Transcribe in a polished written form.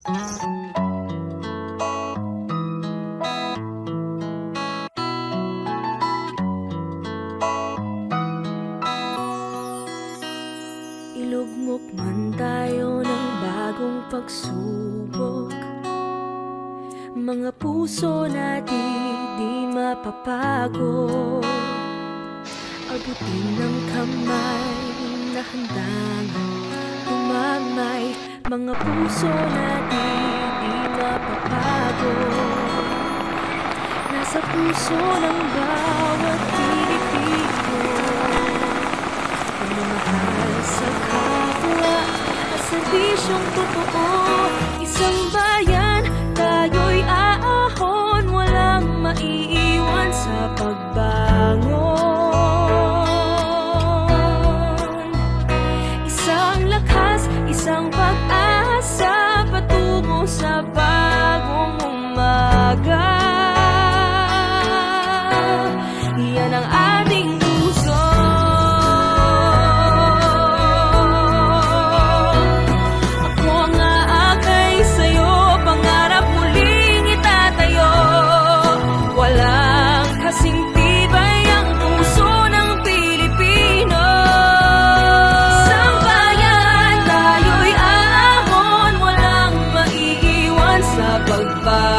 Ilugmok man tayo ng bagong pagsubok, mga puso natin di mapapago. Abutin ng kamay na handang humamay, mga puso natin di mapapago. Nasa puso ng bawat Pilipino, pagmamahal sa kapwa at serbisyong totoo. Isang bayan, tayo'y aahon, walang maiiwan sa pagbangon. Isang lakas, isang pag-asa, patungo sa bagong umaga. Yan ang ating puso. Ako ang aakay sa'yo, pangarap muling itatayo. Walang kasing tibay ang puso ng Pilipino. Isang bayan, tayo'y aahon, walang maiiwan sa pagbabago.